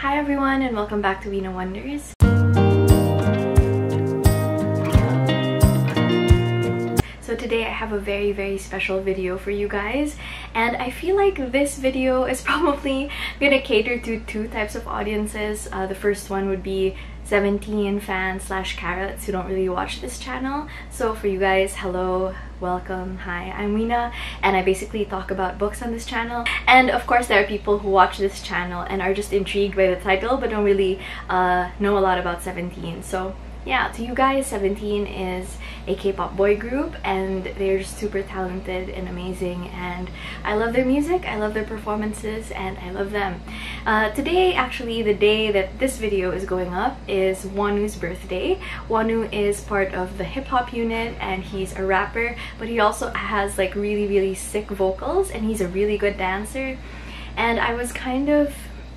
Hi everyone and welcome back to Wino Wonders. So today I have a very special video for you guys, and I feel like this video is probably gonna cater to two types of audiences. The first one would be 17 fans slash carrots who don't really watch this channel. So for you guys, hello, welcome, hi, I'm Weena, and I basically talk about books on this channel. And of course there are people who watch this channel and are just intrigued by the title but don't really know a lot about 17. So yeah, to you guys, 17 is a K-pop boy group and they're just super talented and amazing, and I love their music, I love their performances, and I love them. Today, actually, the day that this video is going up is Wonwoo's birthday. Wonwoo is part of the hip-hop unit and he's a rapper, but he also has like really sick vocals and he's a really good dancer. And I was kind of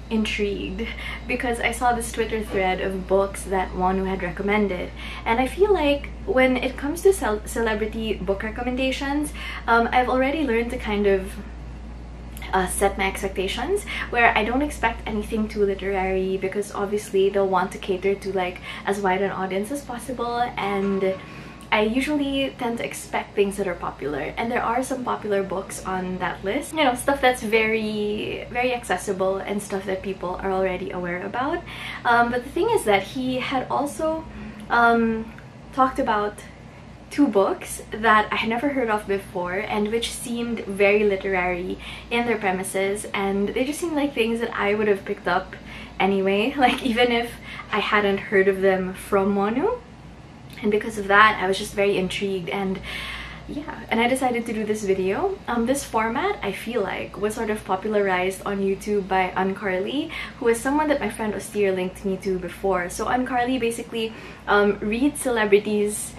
intrigued because I saw this Twitter thread of books that Wonwoo had recommended, and I feel like when it comes to celebrity book recommendations, I've already learned to kind of set my expectations, where I don't expect anything too literary because obviously they'll want to cater to like as wide an audience as possible, and I usually tend to expect things that are popular, and there are some popular books on that list. You know, stuff that's very accessible and stuff that people are already aware about. But the thing is that he had also talked about two books that I had never heard of before and which seemed very literary in their premises, and they just seemed like things that I would have picked up anyway, like even if I hadn't heard of them from Wonwoo. And because of that, I was just very intrigued, and yeah, and I decided to do this video. This format, I feel like, was sort of popularized on YouTube by Uncarly, who is someone that my friend Austere linked me to before. So Uncarly basically reads celebrities'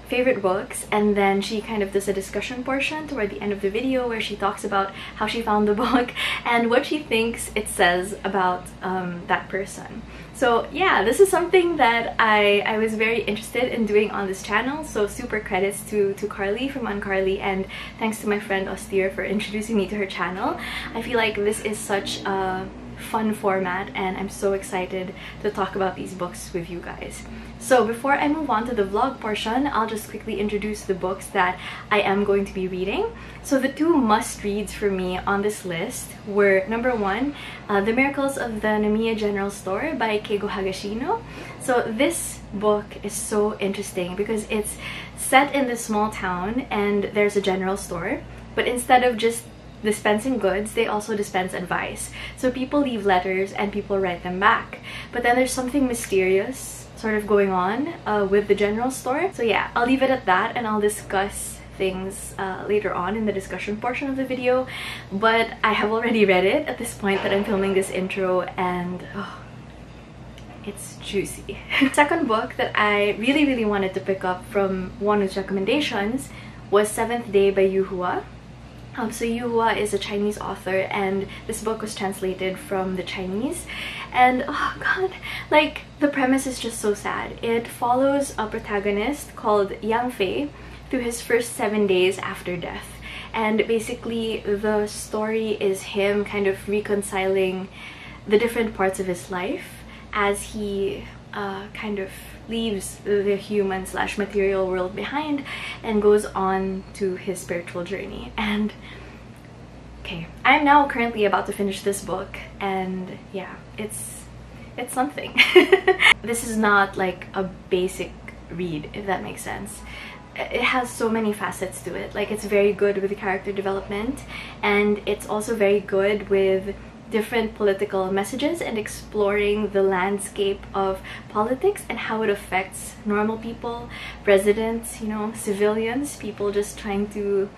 favorite books, and then she kind of does a discussion portion toward the end of the video where she talks about how she found the book and what she thinks it says about that person. So yeah, this is something that I was very interested in doing on this channel, so super credits to Carly from Uncarly, and thanks to my friend Austere for introducing me to her channel. I feel like this is such a fun format and I'm so excited to talk about these books with you guys. So before I move on to the vlog portion, I'll just quickly introduce the books that I am going to be reading. So the two must-reads for me on this list were number one, The Miracles of the Namiya General Store by Keigo Higashino. So this book is so interesting because it's set in this small town and there's a general store, but instead of just dispensing goods, they also dispense advice. So people leave letters and people write them back. But then there's something mysterious sort of going on with the general store. So yeah, I'll leave it at that and I'll discuss things later on in the discussion portion of the video. But I have already read it at this point that I'm filming this intro, and oh, it's juicy. Second book that I really wanted to pick up from Wonwoo's recommendations was Seventh Day by Yu Hua. So Yu Hua is a Chinese author and this book was translated from the Chinese, and oh god, like the premise is just so sad. It follows a protagonist called Yang Fei through his first 7 days after death, and basically the story is him kind of reconciling the different parts of his life as he kind of leaves the human slash material world behind and goes on to his spiritual journey. And okay, I'm now currently about to finish this book, and yeah, it's something. This is not like a basic read, if that makes sense. It has so many facets to it. Like, it's very good with character development, and it's also very good with different political messages and exploring the landscape of politics and how it affects normal people, residents, you know, civilians, people just trying to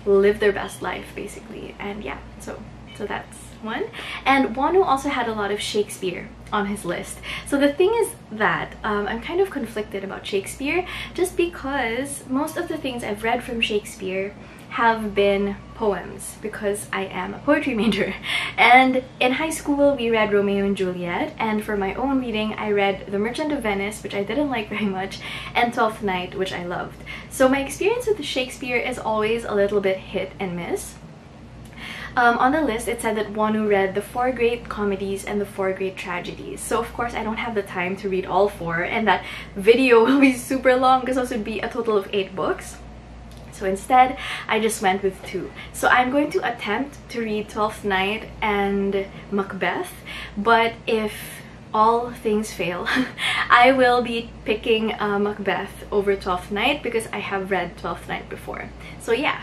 live their best life basically. And yeah, so that's one. And Wonwoo also had a lot of Shakespeare on his list. So the thing is that I'm kind of conflicted about Shakespeare just because most of the things I've read from Shakespeare have been poems because I am a poetry major, and in high school we read Romeo and Juliet, and for my own reading I read The Merchant of Venice, which I didn't like very much, and Twelfth Night, which I loved. So my experience with Shakespeare is always a little bit hit and miss. On the list, it said that Wonwoo read the 4 great comedies and the 4 great tragedies. So of course, I don't have the time to read all 4, and that video will be super long because those would be a total of 8 books. So instead, I just went with 2. So I'm going to attempt to read Twelfth Night and Macbeth, but if all things fail, I will be picking Macbeth over Twelfth Night because I have read Twelfth Night before. So yeah,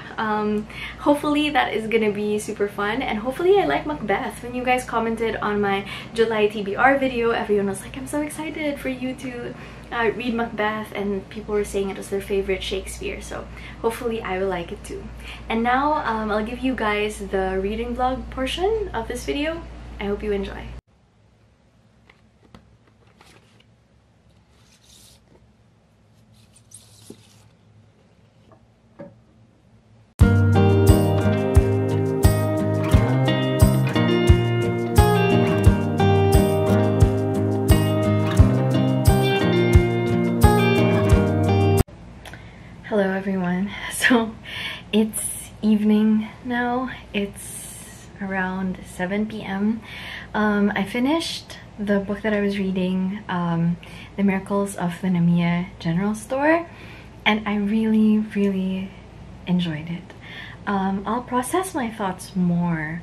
hopefully that is gonna be super fun, and hopefully I like Macbeth. When you guys commented on my July TBR video, everyone was like, I'm so excited for you to read Macbeth, and people were saying it was their favorite Shakespeare, so hopefully I will like it too. And now I'll give you guys the reading vlog portion of this video. I hope you enjoy. Hello everyone. So it's evening now. It's around 7 p.m. I finished the book that I was reading, The Miracles of the Namiya General Store, and I really enjoyed it. I'll process my thoughts more,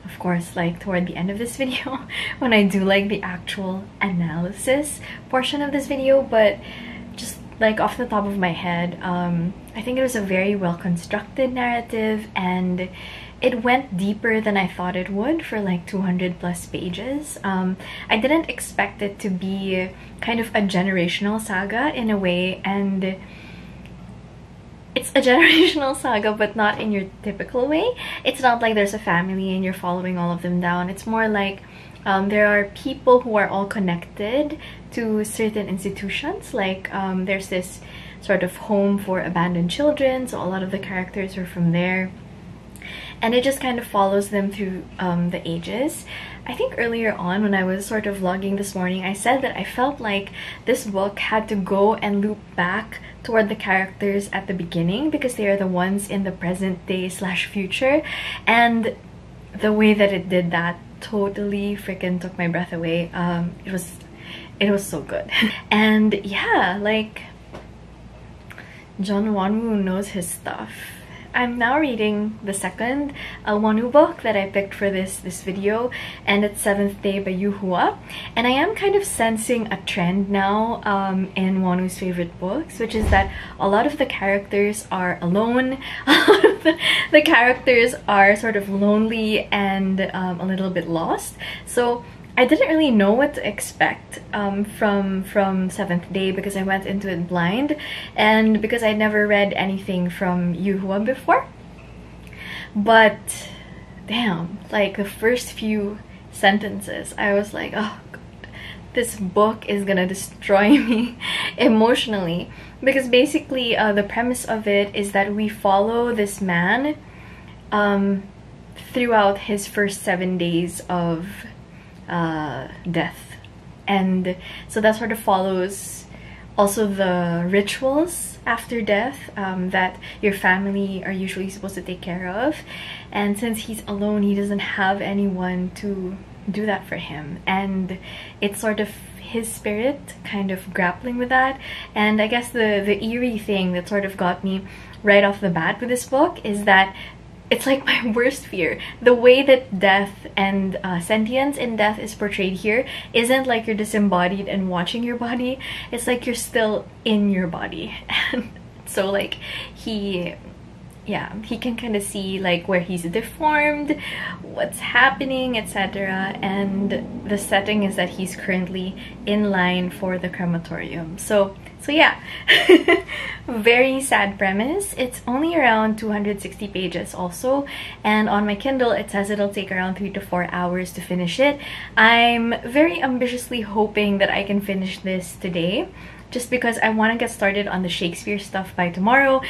of course, like toward the end of this video when I do like the actual analysis portion of this video, but just like off the top of my head, I think it was a very well constructed narrative, and it went deeper than I thought it would for like 200 plus pages. I didn't expect it to be kind of a generational saga in a way, and it's a generational saga but not in your typical way. It's not like there's a family and you're following all of them down. It's more like there are people who are all connected to certain institutions, like there's this sort of home for abandoned children, so a lot of the characters are from there, and it just kind of follows them through the ages. I think earlier on when I was sort of vlogging this morning, I said that I felt like this book had to go and loop back toward the characters at the beginning because they are the ones in the present day slash future, and the way that it did that totally freaking took my breath away. It was so good. And yeah, like, Jeon Wonwoo knows his stuff. I'm now reading the second Wonwoo book that I picked for this video, and it's Seventh Day by Yu Hua. And I am kind of sensing a trend now in Wonwoo's favorite books, which is that a lot of the characters are alone. The characters are sort of lonely and a little bit lost. So I didn't really know what to expect from Seventh Day because I went into it blind, and because I never read anything from Yu Hua before. But damn, like the first few sentences, I was like, oh god, this book is gonna destroy me emotionally. Because basically the premise of it is that we follow this man throughout his first 7 days of death, and so that sort of follows also the rituals after death that your family are usually supposed to take care of. And since he's alone, he doesn't have anyone to do that for him, and it's sort of his spirit kind of grappling with that. And I guess the eerie thing that sort of got me right off the bat with this book is that it's like my worst fear. The way that death and sentience in death is portrayed here isn't like you're disembodied and watching your body. It's like you're still in your body. And so like he can kind of see like where he's deformed, what's happening, etc. And the setting is that he's currently in line for the crematorium. So yeah, very sad premise. It's only around 260 pages also, and on my Kindle it says it'll take around 3 to 4 hours to finish it. I'm very ambitiously hoping that I can finish this today, just because I want to get started on the Shakespeare stuff by tomorrow.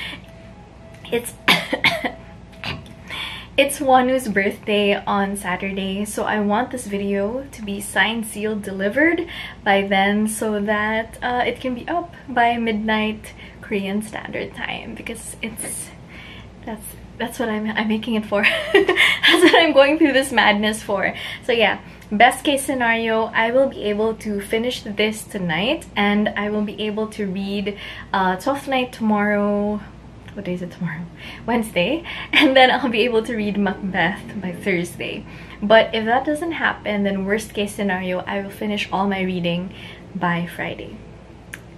It's Wonwoo's birthday on Saturday, so I want this video to be signed, sealed, delivered by then, so that it can be up by midnight Korean Standard Time, because that's what I'm making it for. That's what I'm going through this madness for. So yeah, best case scenario, I will be able to finish this tonight, and I will be able to read Twelfth Night tomorrow. What day is it tomorrow? Wednesday. And then I'll be able to read Macbeth by Thursday. But if that doesn't happen, then worst case scenario, I will finish all my reading by Friday,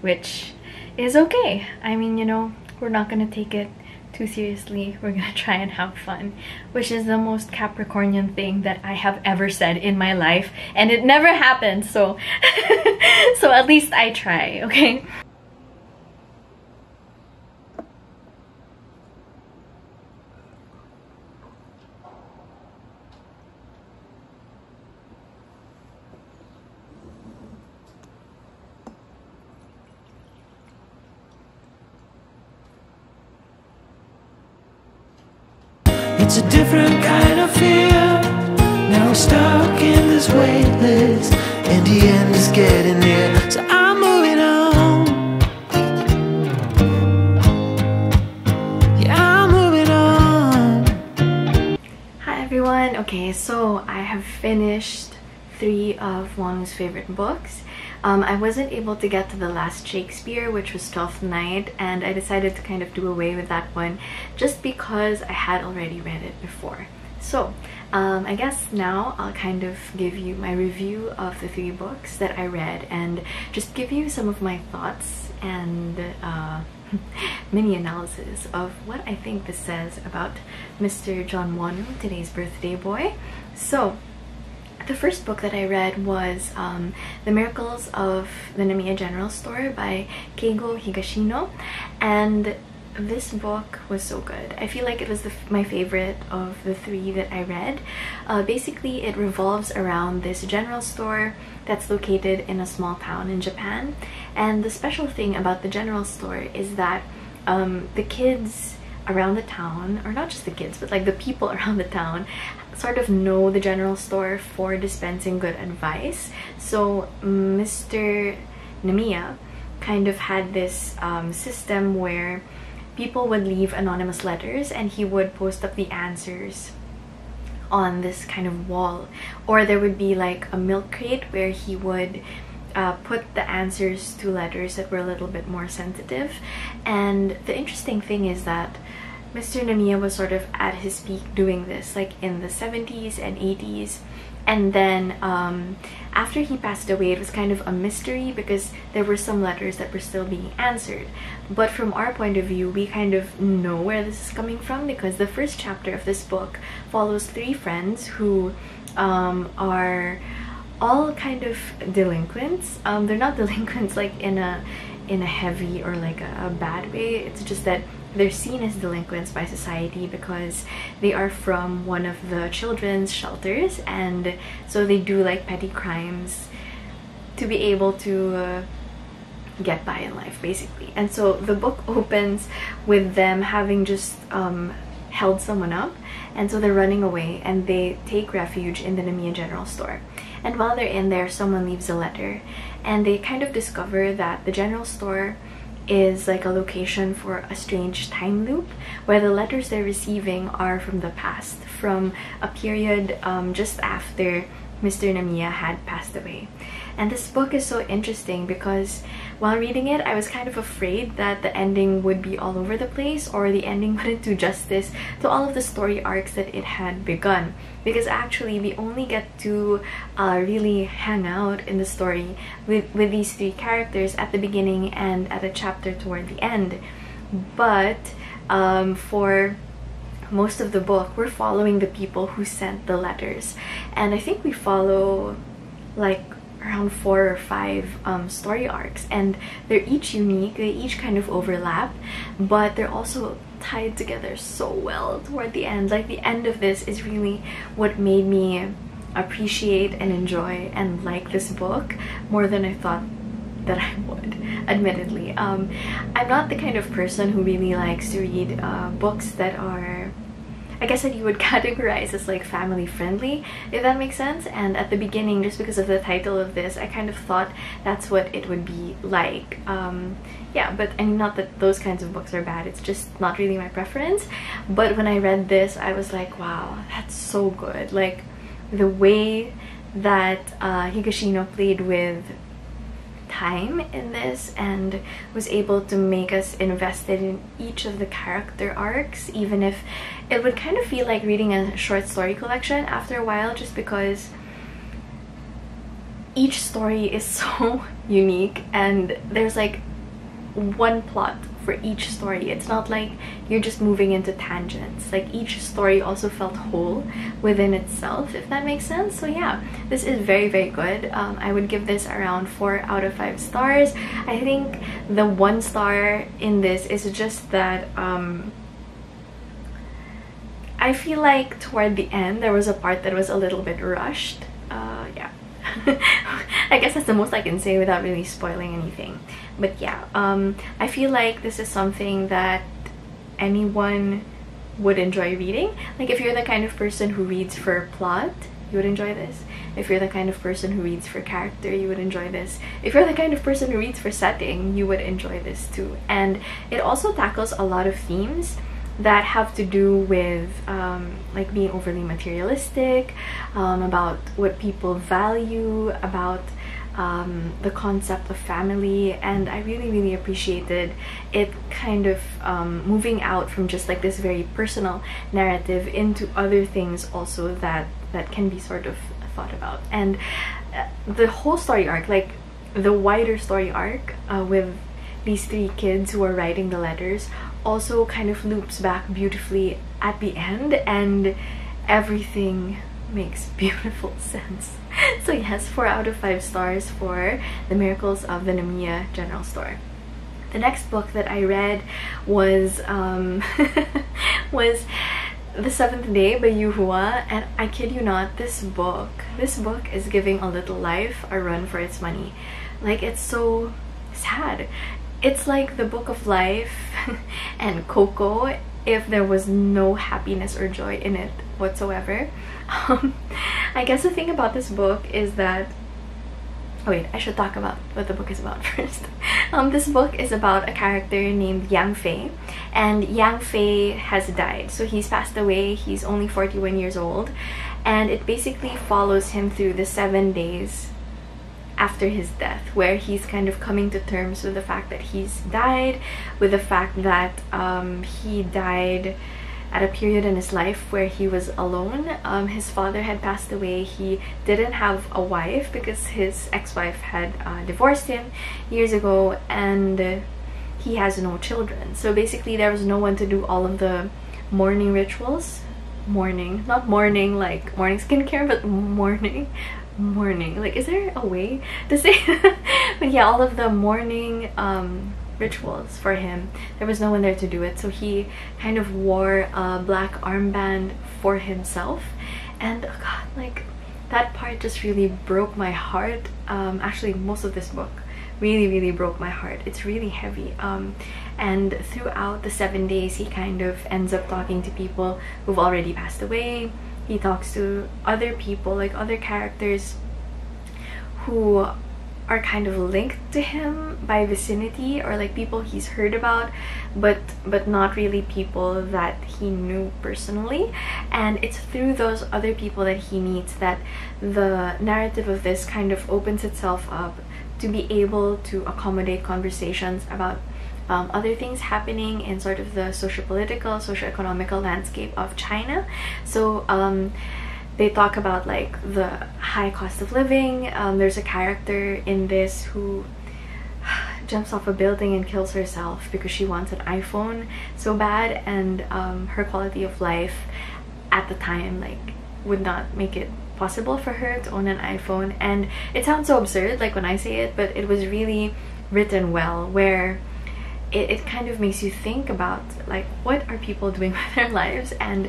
which is okay. I mean, you know, we're not gonna take it too seriously. We're gonna try and have fun, which is the most Capricornian thing that I have ever said in my life, and it never happened. So so at least I try, okay? It's a different kind of fear. Now we're stuck in this waitlist, and the end is getting near. So I'm moving on. Yeah, I'm moving on. Hi everyone. Okay, so I have finished 3 of Wonwoo's favorite books. I wasn't able to get to the last Shakespeare, which was Twelfth Night, and I decided to kind of do away with that one just because I had already read it before. So I guess now I'll kind of give you my review of the 3 books that I read and just give you some of my thoughts and mini analysis of what I think this says about Mr. Jeon Wonwoo, today's birthday boy. So the first book that I read was The Miracles of the Namiya General Store by Keigo Higashino, and this book was so good. I feel like it was my favorite of the 3 that I read. Basically, it revolves around this general store that's located in a small town in Japan, and the special thing about the general store is that the kids around the town, or not just the kids, but like the people around the town, sort of know the general store for dispensing good advice. So Mr. Namiya kind of had this system where people would leave anonymous letters and he would post up the answers on this kind of wall, or there would be like a milk crate where he would put the answers to letters that were a little bit more sensitive. And the interesting thing is that Mr. Namiya was sort of at his peak doing this, like in the 70s and 80s. And then after he passed away, it was kind of a mystery because there were some letters that were still being answered. But from our point of view, we kind of know where this is coming from, because the first chapter of this book follows 3 friends who are all kind of delinquents. They're not delinquents like in a heavy or like a bad way. It's just that they're seen as delinquents by society because they are from one of the children's shelters, and so they do like petty crimes to be able to get by in life, basically. And so the book opens with them having just held someone up, and so they're running away and they take refuge in the Namiya General Store. And while they're in there, someone leaves a letter, and they kind of discover that the general store is like a location for a strange time loop where the letters they're receiving are from the past, from a period just after Mr. Namiya had passed away. And this book is so interesting because while reading it, I was kind of afraid that the ending would be all over the place, or the ending wouldn't do justice to all of the story arcs that it had begun. Because actually, we only get to really hang out in the story with these 3 characters at the beginning and at a chapter toward the end. But for most of the book, we're following the people who sent the letters. And I think we follow like around 4 or 5 story arcs, and they're each unique, they each kind of overlap, but they're also tied together so well toward the end. Like the end of this is really what made me appreciate and enjoy and like this book more than I thought that I would, admittedly. I'm not the kind of person who really likes to read books that are I guess that you would categorize as like family friendly, if that makes sense. And at the beginning, just because of the title of this, I kind of thought that's what it would be like. Yeah, but I mean, not that those kinds of books are bad, it's just not really my preference. But when I read this, I was like, wow, that's so good. Like the way that Higashino played with time in this and was able to make us invested in each of the character arcs, even if it would kind of feel like reading a short story collection after a while, just because each story is so unique and there's like one plot for each story. It's not like you're just moving into tangents. Like each story also felt whole within itself, if that makes sense. So yeah, this is very, very good. I would give this around 4 out of 5 stars. I think the 1 star in this is just that I feel like toward the end there was a part that was a little bit rushed. Yeah. I guess that's the most I can say without really spoiling anything. But yeah, I feel like this is something that anyone would enjoy reading. Like if you're the kind of person who reads for plot, you would enjoy this. If you're the kind of person who reads for character, you would enjoy this. If you're the kind of person who reads for setting, you would enjoy this too. And it also tackles a lot of themes that have to do with like being overly materialistic, about what people value, about the concept of family. And I really appreciated it kind of moving out from just like this very personal narrative into other things also that can be sort of thought about. And the whole story arc, like the wider story arc with these 3 kids who are writing the letters, also kind of loops back beautifully at the end, and everything makes beautiful sense. So yes, 4 out of 5 stars for The Miracles of the Namiya General Store. The next book that I read was was The Seventh Day by Yu Hua, and I kid you not, this book is giving A Little Life a run for its money. Like, it's so sad. It's like the Book of Life and Coco if there was no happiness or joy in it whatsoever. I guess the thing about this book is that... Oh wait, I should talk about what the book is about first. This book is about a character named Yang Fei, and Yang Fei has died. So he's passed away, he's only 41 years old, and it basically follows him through the 7 days after his death, where he's kind of coming to terms with the fact that he's died, with the fact that he died at a period in his life where he was alone. His father had passed away. He didn't have a wife because his ex-wife had divorced him years ago, and he has no children. So basically there was no one to do all of the mourning rituals. Mourning, not mourning like morning skincare, but mourning, like, is there a way to say that? But yeah, all of the mourning rituals for him, there was no one there to do it, so he kind of wore a black armband for himself. And oh god, like, that part just really broke my heart. Actually, most of this book really broke my heart. It's really heavy. And throughout the 7 days, he kind of ends up talking to people who've already passed away. He talks to other people, like other characters who are kind of linked to him by vicinity, or like people he's heard about, but not really people that he knew personally. And it's through those other people that he meets that the narrative of this kind of opens itself up to be able to accommodate conversations about other things happening in sort of the socio-political, socio-economical landscape of China. So they talk about like the high cost of living. There's a character in this who jumps off a building and kills herself because she wants an iPhone so bad, and her quality of life at the time like would not make it possible for her to own an iPhone. And it sounds so absurd like when I say it, but it was really written well, where it kind of makes you think about like, what are people doing with their lives, and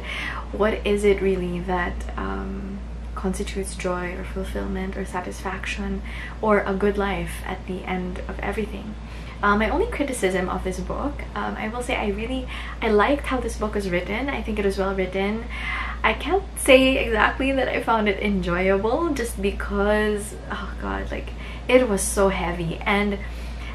what is it really that constitutes joy or fulfillment or satisfaction or a good life at the end of everything. My only criticism of this book, I will say I liked how this book was written. I think it was well written. I can't say exactly that I found it enjoyable, just because, oh god, like, it was so heavy. And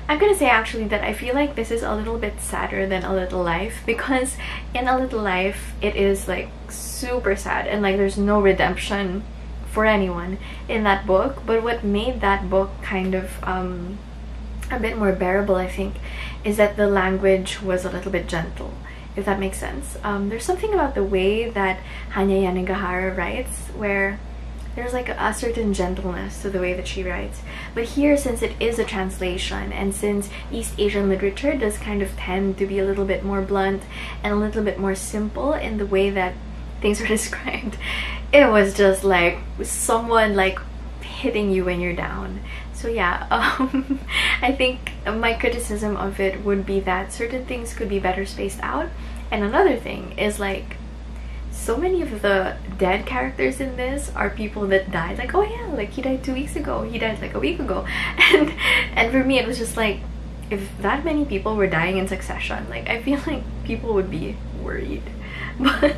I'm gonna say actually that I feel like this is a little bit sadder than A Little Life, because in A Little Life it is like super sad and like there's no redemption for anyone in that book. But what made that book kind of a bit more bearable, I think, is that the language was a little bit gentle, if that makes sense. There's something about the way that Hanya Yanagihara writes where there's like a certain gentleness to the way that she writes. But here, since it is a translation, and since East Asian literature does kind of tend to be a little bit more blunt and a little bit more simple in the way that things are described, it was just like someone like hitting you when you're down. So yeah, I think my criticism of it would be that certain things could be better spaced out. And another thing is, like, so many of the dead characters in this are people that died. Like, oh yeah, like he died 2 weeks ago, he died like a week ago. And for me it was just like, if that many people were dying in succession, like I feel like people would be worried. But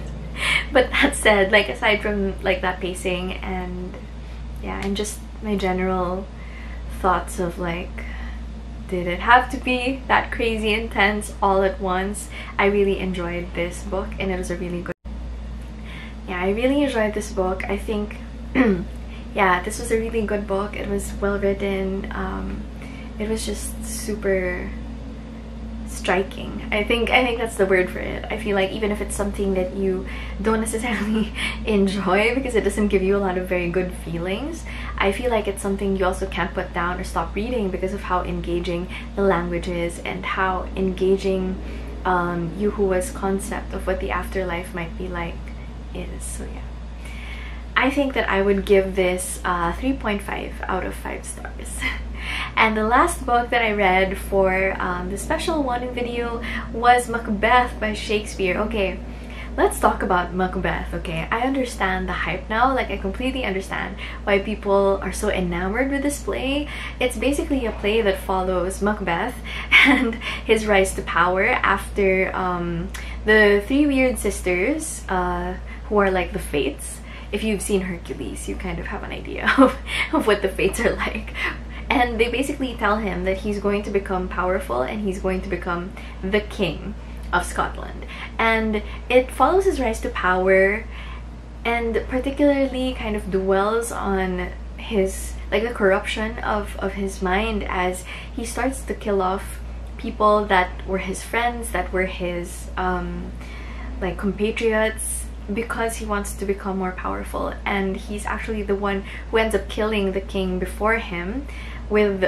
that said, like, aside from like that pacing and yeah, and just my general thoughts of like, did it have to be that crazy intense all at once, I really enjoyed this book, and it was a really good, yeah, I really enjoyed this book. I think yeah, this was a really good book. It was well written. It was just super striking. I think that's the word for it. I feel like even if it's something that you don't necessarily enjoy because it doesn't give you a lot of very good feelings, I feel like it's something you also can't put down or stop reading because of how engaging the language is and how engaging Yu Hua's concept of what the afterlife might be like is. So yeah, I think that I would give this 3.5 out of 5 stars. And the last book that I read for the special Wonwoo video was Macbeth by Shakespeare. Okay, let's talk about Macbeth. Okay, I understand the hype now. Like, I completely understand why people are so enamored with this play. It's basically a play that follows Macbeth and his rise to power after the 3 weird sisters who are like the Fates. If you've seen Hercules, you kind of have an idea of what the Fates are like. And they basically tell him that he's going to become powerful and he's going to become the king of Scotland. And it follows his rise to power and particularly kind of dwells on his, like, the corruption of his mind as he starts to kill off people that were his friends, that were his like compatriots, because he wants to become more powerful. And he's actually the one who ends up killing the king before him with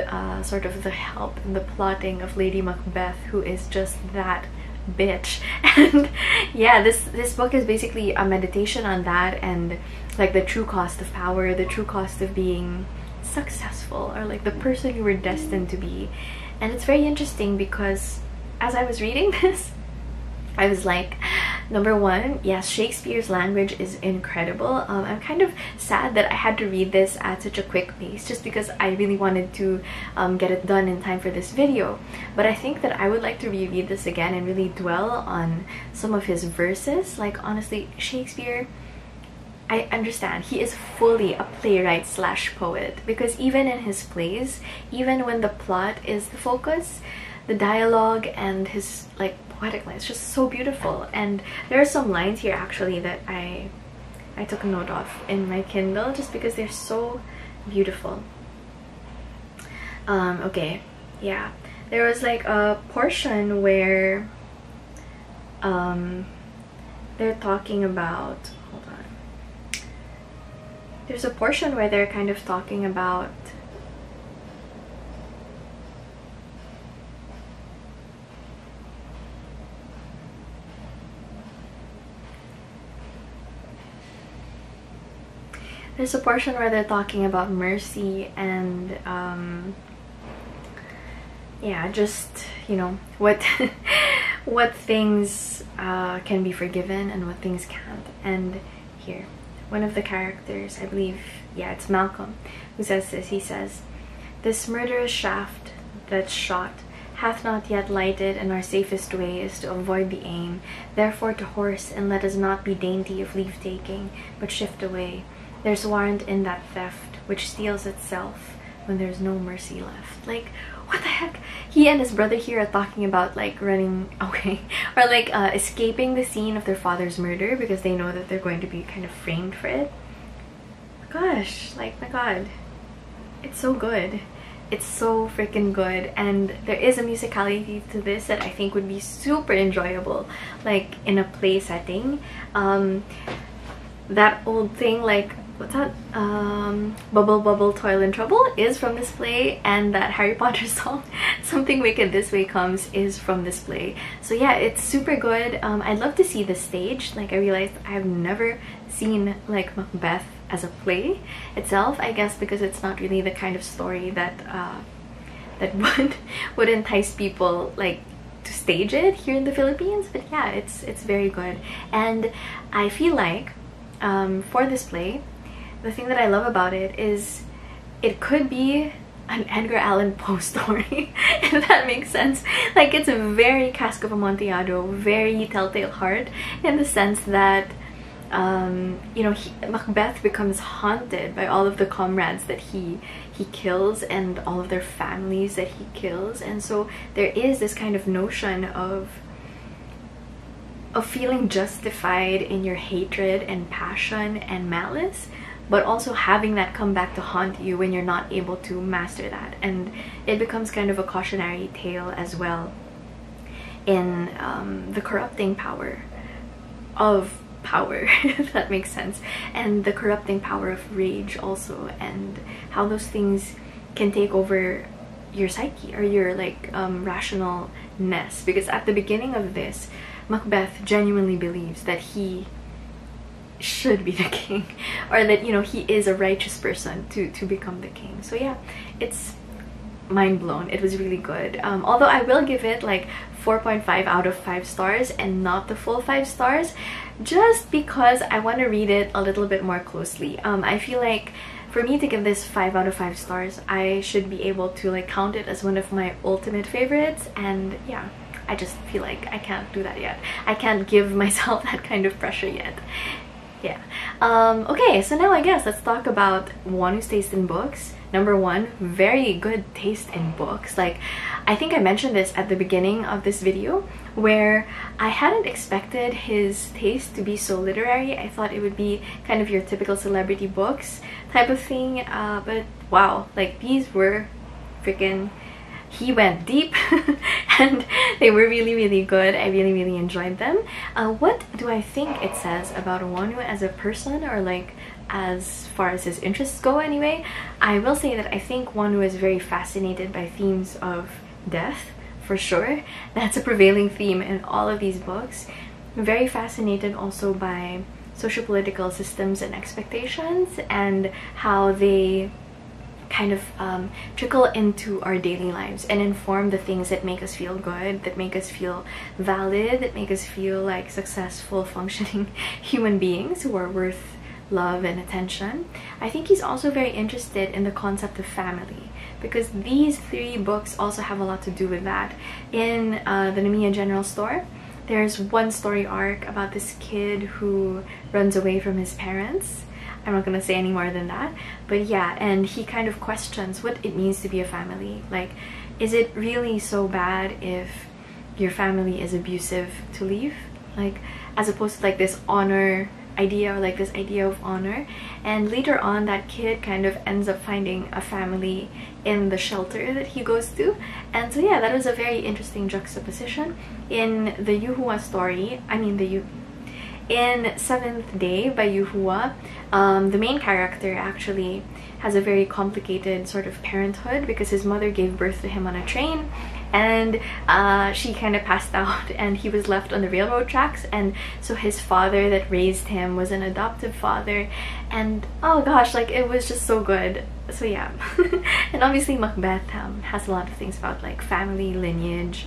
sort of the help and the plotting of Lady Macbeth, who is just that bitch. And yeah, this book is basically a meditation on that and like the true cost of power, the true cost of being successful, or like the person you were destined to be. And it's very interesting because as I was reading this, I was like, number one, yes, Shakespeare's language is incredible. I'm kind of sad that I had to read this at such a quick pace just because I really wanted to get it done in time for this video. But I think that I would like to reread this again and really dwell on some of his verses. Like, honestly, Shakespeare, I understand he is fully a playwright slash poet, because even in his plays, even when the plot is the focus, the dialogue and his like poetic lines, just so beautiful. And there are some lines here actually that I took a note of in my Kindle just because they're so beautiful. Okay, yeah, there was like a portion where they're talking about, hold on, there's a portion where they're kind of talking about mercy and yeah, just, you know, what what things can be forgiven and what things can't. And here, one of the characters, I believe, yeah, it's Malcolm, who says this. He says, "This murderous shaft that's shot hath not yet lighted, and our safest way is to avoid the aim. Therefore to horse, and let us not be dainty of leave-taking, but shift away. There's warrant in that theft, which steals itself when there's no mercy left." Like, what the heck? He and his brother here are talking about like running away or like escaping the scene of their father's murder because they know that they're going to be kind of framed for it. Gosh, like, my god, it's so good. It's so freaking good, and there is a musicality to this that I think would be super enjoyable, like in a play setting. That old thing, like, what's that? Bubble Bubble Toil and Trouble is from this play, and that Harry Potter song, Something Wicked This Way Comes, is from this play. So yeah, it's super good. I'd love to see this stage. Like, I realized I've never seen like Macbeth as a play itself, I guess because it's not really the kind of story that that would entice people like to stage it here in the Philippines. But yeah, it's very good, and I feel like for this play, the thing that I love about it is it could be an Edgar Allan Poe story, if that makes sense. Like, it's a very Cask of Amontillado, very Telltale Heart, in the sense that you know, Macbeth becomes haunted by all of the comrades that he kills and all of their families that he kills, and so there is this kind of notion of feeling justified in your hatred and passion and malice, but also having that come back to haunt you when you're not able to master that. And it becomes kind of a cautionary tale as well in the corrupting power of power, if that makes sense, and the corrupting power of rage also, and how those things can take over your psyche or your like rationalness. Because at the beginning of this, Macbeth genuinely believes that he should be the king, or that, you know, he is a righteous person to become the king. So yeah, it's mind blown. It was really good. Although I will give it like 4.5 out of 5 stars and not the full 5 stars, just because I want to read it a little bit more closely. I feel like for me to give this 5 out of 5 stars, I should be able to like count it as one of my ultimate favorites, and yeah, I just feel like I can't do that yet. I can't give myself that kind of pressure yet. Yeah. Okay, so now I guess let's talk about Wonwoo's taste in books. Number 1, very good taste in books. Like, I think I mentioned this at the beginning of this video, where I hadn't expected his taste to be so literary. I thought it would be kind of your typical celebrity books type of thing, but wow, like, these were freaking... he went deep and they were really good. I really enjoyed them. What do I think it says about Wonwoo as a person, or like as far as his interests go anyway? I will say that I think Wonwoo is very fascinated by themes of death, for sure. That's a prevailing theme in all of these books. Very fascinated also by socio-political systems and expectations, and how they kind of trickle into our daily lives and inform the things that make us feel good, that make us feel valid, that make us feel like successful, functioning human beings who are worth love and attention. I think he's also very interested in the concept of family, because these 3 books also have a lot to do with that. In the Namiya General Store, there's one story arc about this kid who runs away from his parents. I'm not gonna say any more than that, but yeah, and he kind of questions what it means to be a family. Like, is it really so bad if your family is abusive to leave? Like, as opposed to like this honor idea, or like this idea of honor. And later on, that kid kind of ends up finding a family in the shelter that he goes to. And so yeah, that was a very interesting juxtaposition. In the Yu Hua story, in 7th Day by Yu Hua, the main character actually has a very complicated sort of parenthood because his mother gave birth to him on a train, and she kind of passed out and he was left on the railroad tracks, and so his father that raised him was an adoptive father, and oh gosh, like it was just so good. So yeah. And obviously Macbeth has a lot of things about like family lineage,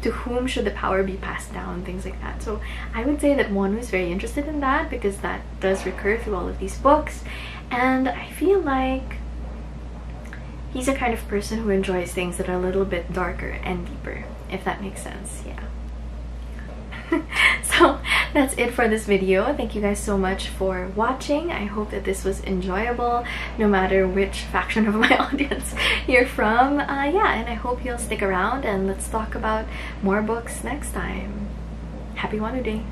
to whom should the power be passed down, things like that. So I would say that Wonwoo is very interested in that because that does recur through all of these books, and I feel like he's a kind of person who enjoys things that are a little bit darker and deeper, if that makes sense. Yeah. So that's it for this video. Thank you guys so much for watching. I hope that this was enjoyable no matter which faction of my audience you're from. Yeah, and I hope you'll stick around and let's talk about more books next time. Happy Wonwoo Day!